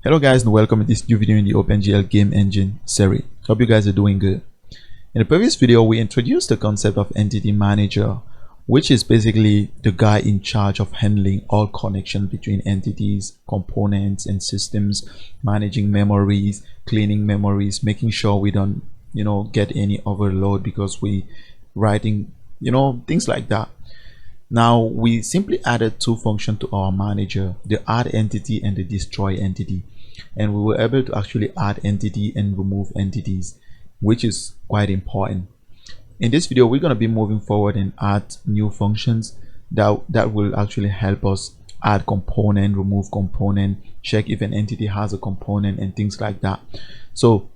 Hello guys, and welcome to this new video in the OpenGL game engine series. Hope you guys are doing good. In the previous video, we introduced the concept of entity manager, which is basically the guy in charge of handling all connections between entities, components, and systems, managing memories, cleaning memories, making sure we don't, get any overload because we writing, things like that. Now we simply added two functions to our manager, the add entity and the destroy entity, and we were able to actually add entity and remove entities, which is quite important. In this video, we're going to be moving forward and add new functions that will actually help us add component, remove component, check if an entity has a component, and things like that. So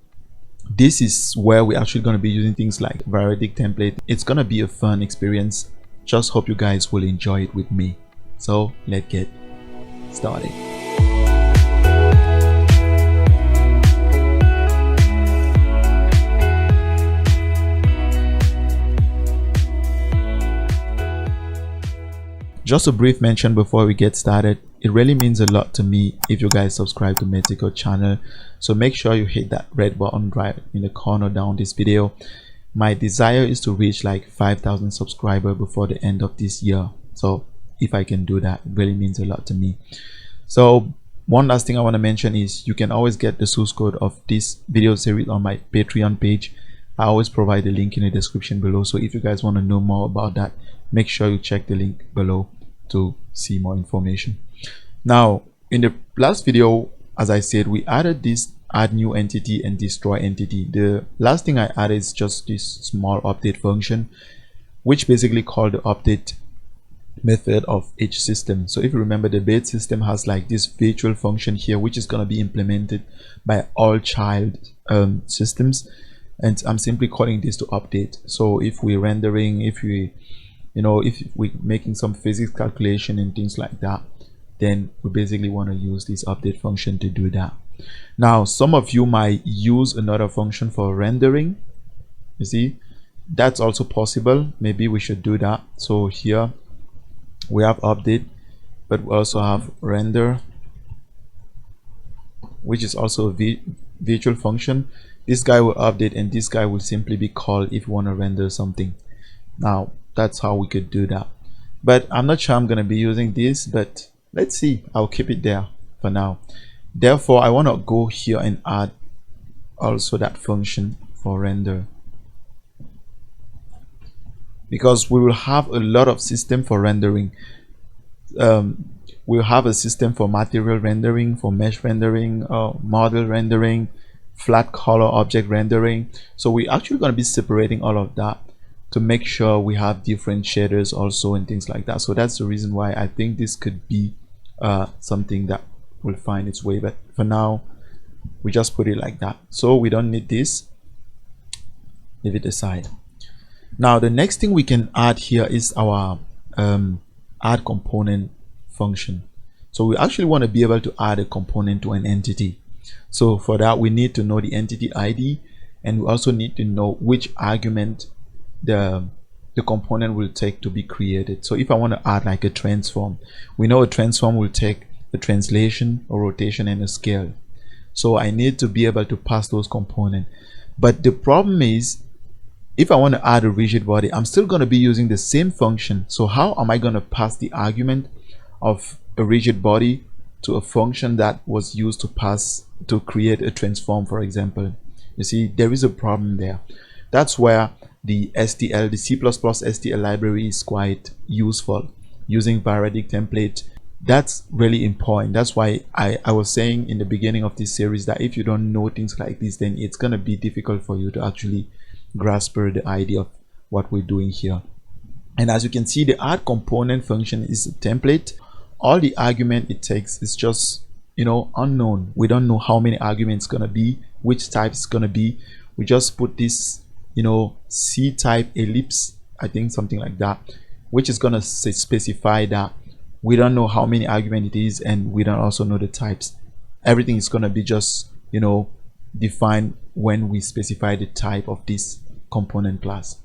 this is where we're actually going to be using things like variadic template. It's going to be a fun experience. Just hope you guys will enjoy it with me. So let's get started. Just a brief mention before we get started. It really means a lot to me if you guys subscribe to Metico channel. So make sure you hit that red button right in the corner down this video. My desire is to reach like 5,000 subscribers before the end of this year. So if I can do that, it really means a lot to me. So one last thing I want to mention is you can always get the source code of this video series on my Patreon page. I always provide the link in the description below. So if you guys want to know more about that, make sure you check the link below to see more information. Now, in the last video, as I said, we added this add new entity and destroy entity. The last thing I added is just this small update function, which basically called the update method of each system. So if you remember, the base system has like this virtual function here, which is going to be implemented by all child systems, and I'm simply calling this to update. So if we're rendering, if we're making some physics calculation and things like that, then we basically want to use this update function to do that. Now some of you might use another function for rendering. You see, that's also possible. Maybe we should do that. So here we have update, but we also have render, which is also a virtual function. This guy will update and this guy will simply be called if you want to render something. Now that's how we could do that, but I'm not sure I'm going to be using this, but let's see. I'll keep it there for now. Therefore, I want to go here and add also that function for render, because we will have a lot of system for rendering. We'll have a system for material rendering, for mesh rendering, model rendering, flat color object rendering. So we're actually going to be separating all of that to make sure we have different shaders also and things like that. So that's the reason why I think this could be something that will find its way, but for now we just put it like that. So we don't need this, leave it aside. Now the next thing we can add here is our add component function. So we actually want to be able to add a component to an entity. So for that, we need to know the entity ID, and we also need to know which argument the component will take to be created. So if I want to add like a transform, we know a transform will take a translation, a rotation, and a scale. So I need to be able to pass those components. But the problem is, if I want to add a rigid body, I'm still going to be using the same function. So how am I going to pass the argument of a rigid body to a function that was used to create a transform, for example? You see, there is a problem there. That's where the STL, the C++ STL library is quite useful, using variadic template. That's really important. That's why I was saying in the beginning of this series that if you don't know things like this, then it's going to be difficult for you to actually grasp the idea of what we're doing here. And as you can see, the add component function is a template. All the argument it takes is just unknown. We don't know how many arguments it's going to be, which type it's going to be. We just put this C type ellipse, I think something like that, which is going to specify that we don't know how many argument it is, and we don't also know the types. Everything is going to be just defined when we specify the type of this component class.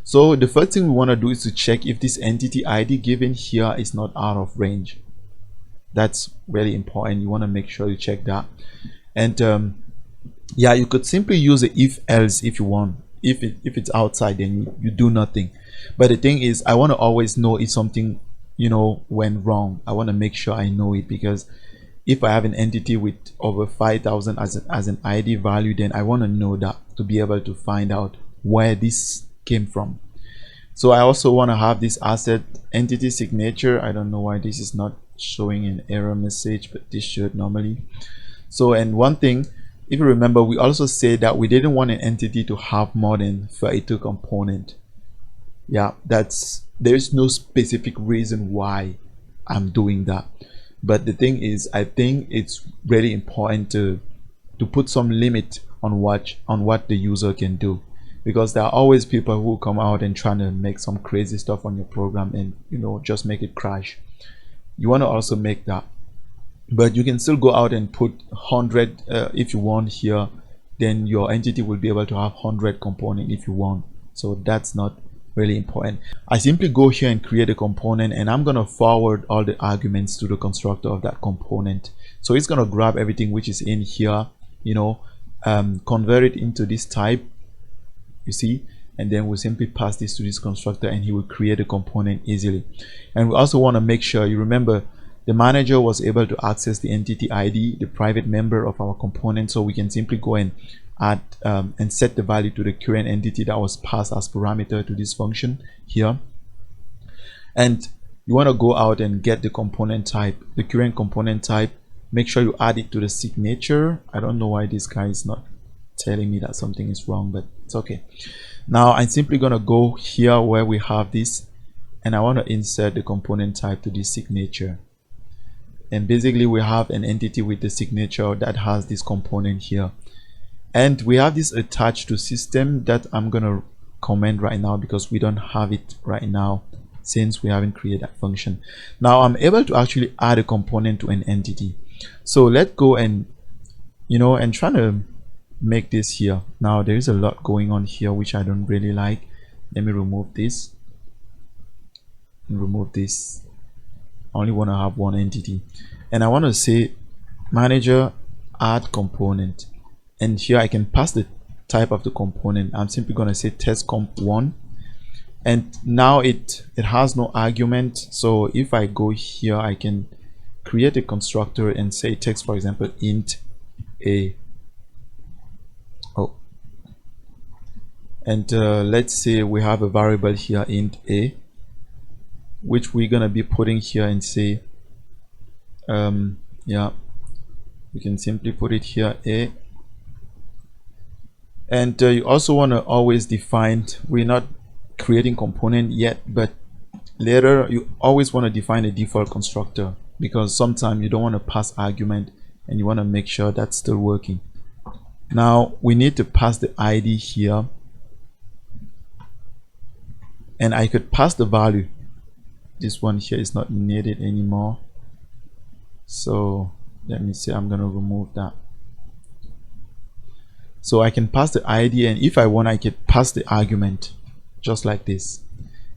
So the first thing we want to do is to check if this entity ID given here is not out of range. That's really important. You want to make sure you check that. And yeah, you could simply use the if else if you want. If it's outside, then you do nothing. But the thing is, I want to always know if something, went wrong. I want to make sure I know it, because if I have an entity with over 5,000 as an ID value, then I want to know that to be able to find out where this came from. So I also want to have this asset entity signature. I don't know why this is not showing an error message, but this should normally. So, and one thing, if you remember, we also said that we didn't want an entity to have more than 32 components. Yeah, there's no specific reason why I'm doing that. But the thing is, I think it's really important to put some limit on what the user can do, because there are always people who come out and trying to make some crazy stuff on your program and just make it crash. You want to also make that, but you can still go out and put 100 if you want here. Then your entity will be able to have 100 component if you want. So that's not really important. I simply go here and create a component, and I'm going to forward all the arguments to the constructor of that component. So it's going to grab everything which is in here, convert it into this type, you see, and then we'll simply pass this to this constructor, and he will create a component easily. And we also want to make sure you remember the manager was able to access the entity ID, the private member of our component, so we can simply go and add and set the value to the current entity that was passed as parameter to this function here. And you want to go out and get the component type, the current component type. Make sure you add it to the signature. I don't know why this guy is not telling me that something is wrong, but it's okay. Now I'm simply going to go here where we have this, and I want to insert the component type to this signature. And basically we have an entity with the signature that has this component here, and we have this attached to system that I'm gonna comment right now because we don't have it right now since we haven't created that function. Now I'm able to actually add a component to an entity. So let's go and and try to make this here. Now there is a lot going on here which I don't really like. Let me remove this and remove this. I only want to have one entity, and I want to say manager add component, and here I can pass the type of the component. I'm simply going to say test comp 1, and now it has no argument. So if I go here, I can create a constructor and say text, for example, int a. And let's say we have a variable here, int a, which we're gonna be putting here, and say yeah, we can simply put it here a. And you also want to always define, we're not creating component yet, but later you always want to define a default constructor, because sometimes you don't want to pass argument and you want to make sure that's still working. Now we need to pass the ID here, and I could pass the value. This one here is not needed anymore, so let me see, I'm going to remove that. So I can pass the ID, and if I want, I can pass the argument just like this,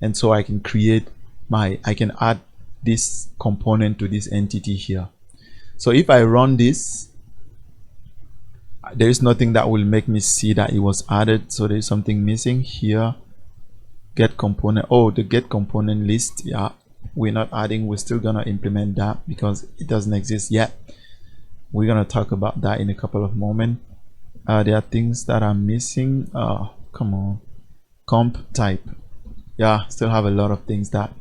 and so I can create I can add this component to this entity here. So if I run this, there is nothing that will make me see that it was added, so there is something missing here. Get component, oh, the get component list, yeah, we're not adding. We're still gonna implement that because it doesn't exist yet. We're gonna talk about that in a couple of moments. There are things that are missing. Come on, comp type, yeah, still have a lot of things that,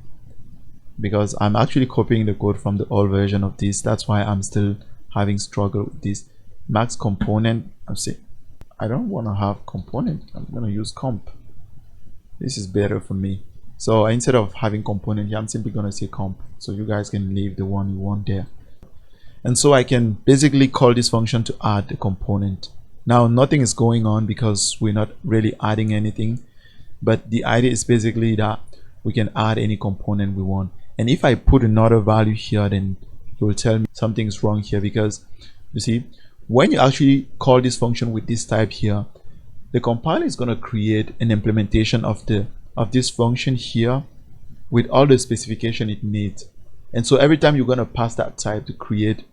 because I'm actually copying the code from the old version of this, that's why I'm still having struggle with this. Max component, I don't want to have component, I'm gonna use comp. This is better for me. So instead of having component here, I'm simply gonna say comp, so you guys can leave the one you want there. And so I can basically call this function to add the component. Now nothing is going on because we're not really adding anything, but the idea is basically that we can add any component we want. And if I put another value here, then it will tell me something's wrong here, because you see, when you actually call this function with this type here, the compiler is going to create an implementation of this function here with all the specification it needs. And so every time you're going to pass that type to create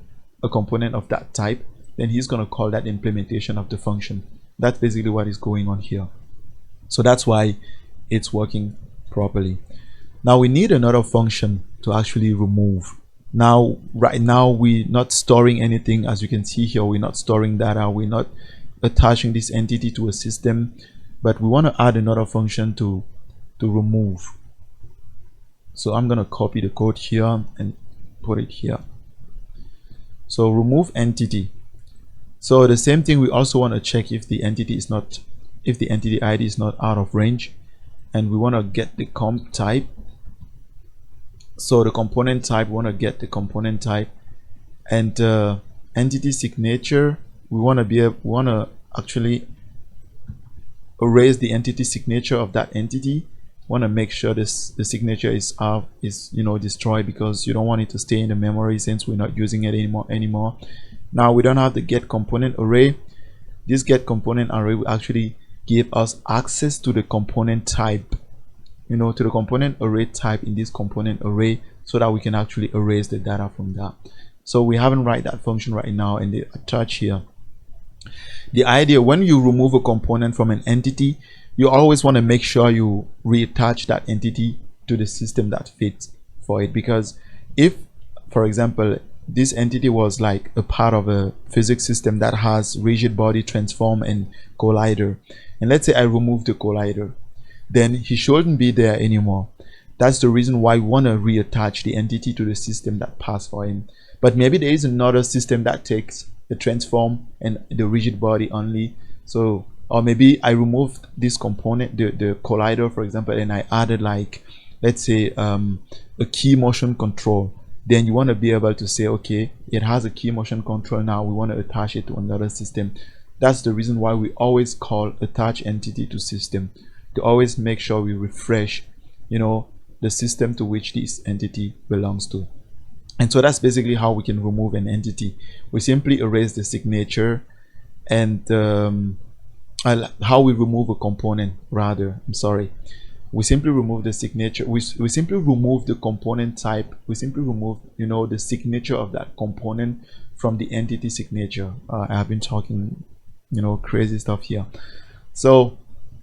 a component of that type, then he's going to call that implementation of the function. That's basically what is going on here. So that's why it's working properly. Now we need another function to actually remove. Now right now we're not storing anything. As you can see here, we're not storing data, we're not attaching this entity to a system, but we want to add another function to remove. So I'm going to copy the code here and put it here. So remove entity. So the same thing, we also want to check if the entity is not, if the entity ID is not out of range, and we want to get the comp type. So the component type, we want to get the component type, and entity signature, we want to actually erase the entity signature of that entity. Want to make sure the signature is destroyed, because you don't want it to stay in the memory since we're not using it anymore. Now we don't have the get component array. This get component array will actually give us access to the component type, to the component array type in this component array, so that we can actually erase the data from that. So we haven't write that function right now in the attach here. The idea, when you remove a component from an entity, you always want to make sure you reattach that entity to the system that fits for it. Because if, for example, this entity was like a part of a physics system that has rigid body, transform, and collider, and let's say I remove the collider, then he shouldn't be there anymore. That's the reason why we want to reattach the entity to the system that passed for him. But maybe there is another system that takes the transform and the rigid body only. So, or maybe I removed this component, the collider, for example, and I added, like, let's say a key motion control. Then you want to be able to say, okay, it has a key motion control, now we want to attach it to another system. That's the reason why we always call attach entity to system, to always make sure we refresh the system to which this entity belongs to. And so that's basically how we can remove an entity. We simply erase the signature, and how we remove a component, rather, I'm sorry, we simply remove the signature, we simply remove the component type, we simply remove the signature of that component from the entity signature. I have been talking crazy stuff here. So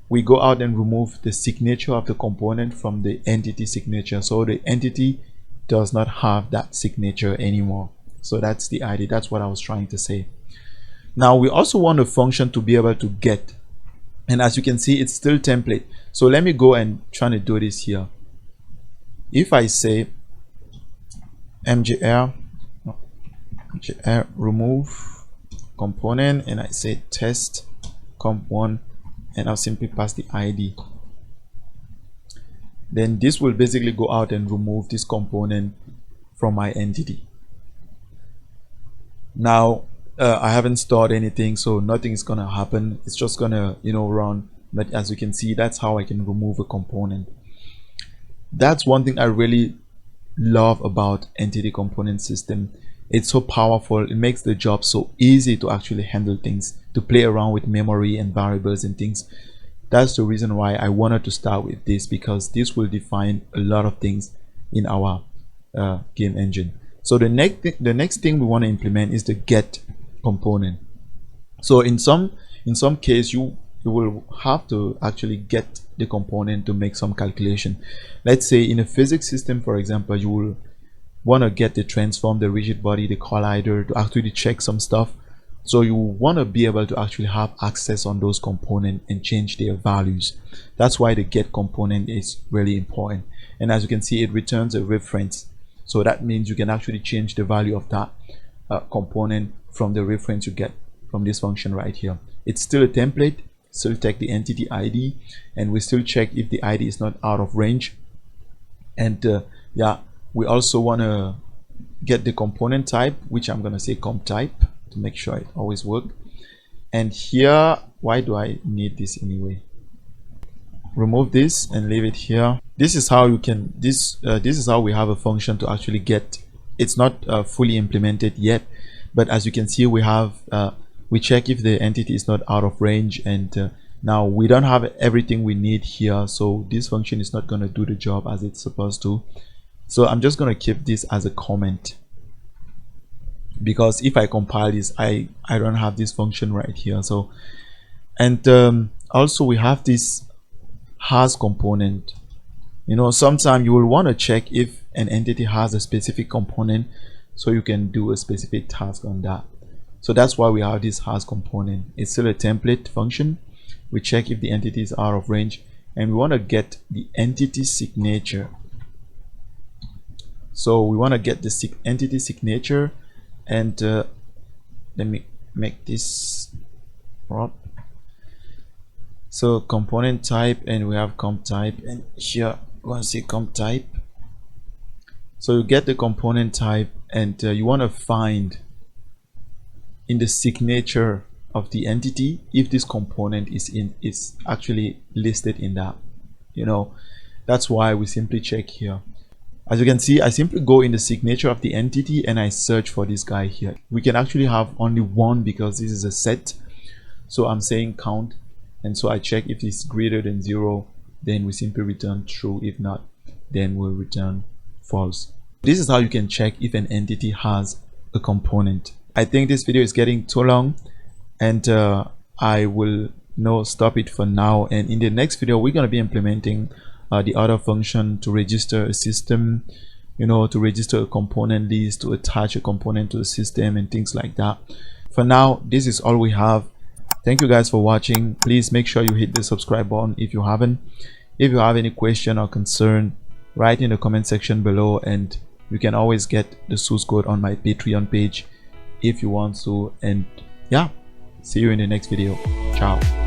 we go out and remove the signature of the component from the entity signature, so the entity does not have that signature anymore. So that's the idea, that's what I was trying to say. Now we also want a function to be able to get, and as you can see, it's still template. So let me go and try to do this here. If I say mgr remove component, and I say test comp1, and I'll simply pass the ID, then this will basically go out and remove this component from my entity. Now I haven't stored anything, so nothing is gonna happen. It's just gonna run. But as you can see, that's how I can remove a component. That's one thing I really love about entity component system. It's so powerful. It makes the job so easy to actually handle things, to play around with memory and variables and things. That's the reason why I wanted to start with this, because this will define a lot of things in our game engine. So the next thing we want to implement is the get component. So in some case, you will have to actually get the component to make some calculation. Let's say in a physics system, for example, you will want to get the transform, the rigid body, the collider, to actually check some stuff. So you want to be able to actually have access on those components and change their values. That's why the get component is really important. And as you can see, it returns a reference. So that means you can actually change the value of that component from the reference you get from this function right here. It's still a template, still take the entity ID, and we still check if the ID is not out of range. And yeah, we also want to get the component type, which I'm going to say comp type, to make sure it always works. And here, why do I need this anyway? Remove this and leave it here. This is how you can, this is how we have a function to actually get. It's not fully implemented yet, but as you can see, we have we check if the entity is not out of range, and now we don't have everything we need here, so this function is not going to do the job as it's supposed to. So I'm just going to keep this as a comment, because if I compile this, I don't have this function right here. So, and also we have this has component. You know, sometimes you will want to check if an entity has a specific component, so you can do a specific task on that. So that's why we have this has component. It's still a template function. We check if the entity is out of range, and we want to get the entity signature. So we want to get the entity signature, and let me make this prop. So component type, and we have comp type, and here we want to see comp type. So you get the component type, and you want to find in the signature of the entity if this component is actually listed in that. You know, that's why we simply check here. As you can see, I simply go in the signature of the entity and I search for this guy here. We can actually have only one because this is a set. So I'm saying count, and so I check if it's greater than 0, then we simply return true. If not, then we'll return false. This is how you can check if an entity has a component. I think this video is getting too long, and I will stop it for now. And in the next video, we're going to be implementing the other function to register a system, you know, to register a component list, to attach a component to the system, and things like that. For now, this is all we have. Thank you guys for watching. Please make sure you hit the subscribe button if you haven't. If you have any question or concern, write in the comment section below, and you can always get the source code on my Patreon page if you want to. And yeah, see you in the next video. Ciao.